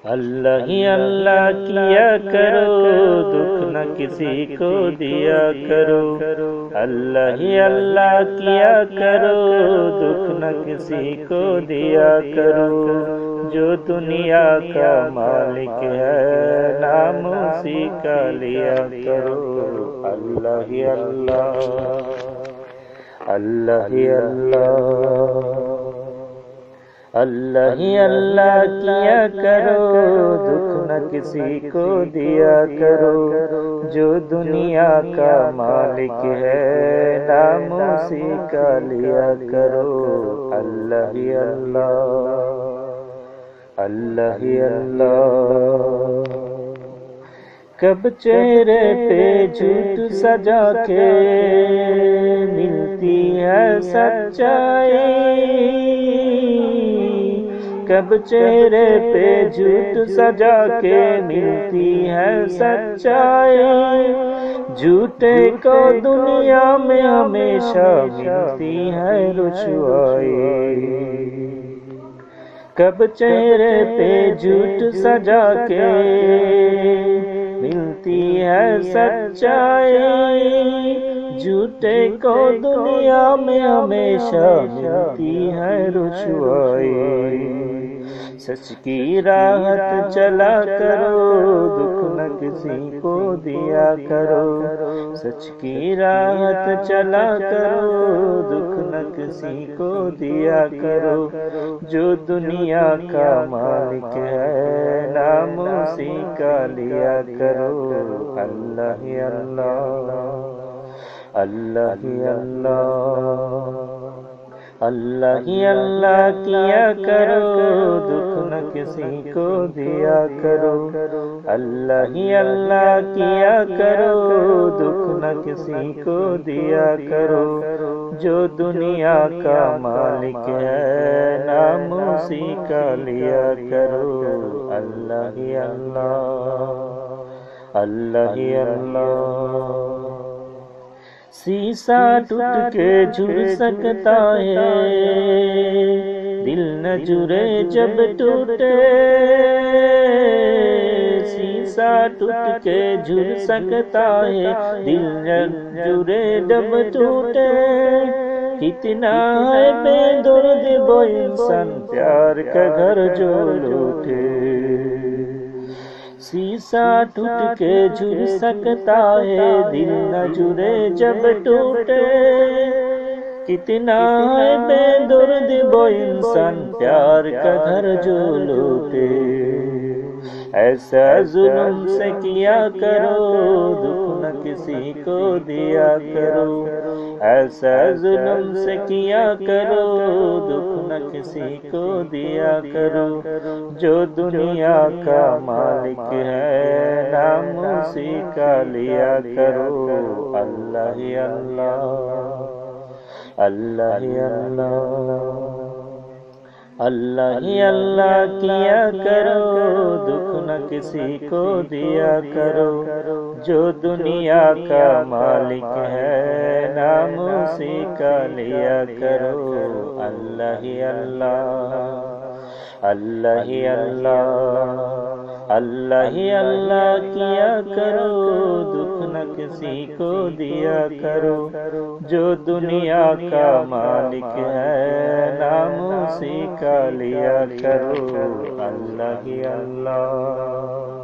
اللہ ہی اللہ کیا کرو، دکھ نہ کسی کو دیا کرو۔ اللہ ہی اللہ کیا کرو، دکھ نہ کسی کو دیا کرو۔ جو دنیا کا مالک ہے، نام اسی کا لیا کرو۔ اللہ ہی اللہ، اللہ ہی اللہ، اللہ ہی اللہ کیا کرو، دکھ نہ کسی کو دیا کرو۔ جو دنیا کا مالک ہے، نام اسی کا لیا کرو۔ اللہ ہی اللہ، اللہ ہی اللہ۔ کب چہرے پہ جھوٹ سجا کے ملتی ہے سچائی، کب چہرے پہ جھوٹ سجا کے ملتی ہے سچائی۔ جھوٹے کو دنیا میں ہمیشہ ملتی ہے رسوائی۔ کب چہرے پہ جھوٹ سجا کے ملتی ہے سچائی، جھوٹے کو دنیا میں ہمیشہ ملتی ہے رسوائی۔ سچ کی راحت چلا کرو، دکھ نہ کسی کو دیا کرو۔ سچ کی راحت چلا کرو، دکھ نہ کسی کو دیا کرو۔ جو دنیا کا مالک ہے، نام اسی کا لیا کرو۔ اللہ ہی اللہ، اللہ ہی اللہ، اللہ ہی اللہ کیا کرو، دکھ نہ کسی کو دیا کرو۔ اللہ ہی اللہ کیا کرو، دکھ نہ کسی کو دیا کرو۔ جو دنیا کا مالک ہے، نام اسی کا لیا کرو۔ اللہ ہی اللہ، اللہ ہی اللہ۔ شیشہ ٹوٹ کے جھڑ سکتا ہے، دل نہ جڑے جب ٹوٹے۔ شیشہ ٹوٹ کے جھڑ سکتا ہے، دل نہ جڑے جب ٹوٹے۔ کتنا ہے بے درد وہ انسان، پیار کا گھر جو لوٹے۔ شیشہ ٹوٹ کے جھڑ سکتا ہے، دل نہ جڑے جب ٹوٹے۔ کتنا ہے بے درد وہ انسان، پیار کا گھر جو لوٹے۔ ایسا ظلم سے کیا کرو، دکھ نہ کسی کو دیا کرو۔ ایسا ظلم سے کیا کرو، دکھ نہ کسی کو دیا کرو۔ جو دنیا کا مالک ہے، نام اسی کا لیا کرو۔ اللہ ہی اللہ، اللہ ہی اللہ، اللہ ہی اللہ کیا کرو، دکھ نہ کسی کو دیا کرو۔ جو دنیا کا مالک ہے، نام اسی کا لیا کرو۔ اللہ ہی اللہ، اللہ ہی اللہ، اللہ ہی اللہ کیا کرو، دکھ نہ کسی کو دیا کرو۔ جو دنیا کا مالک ہے، نام اسی کا لیا کرو۔ اللہ ہی اللہ۔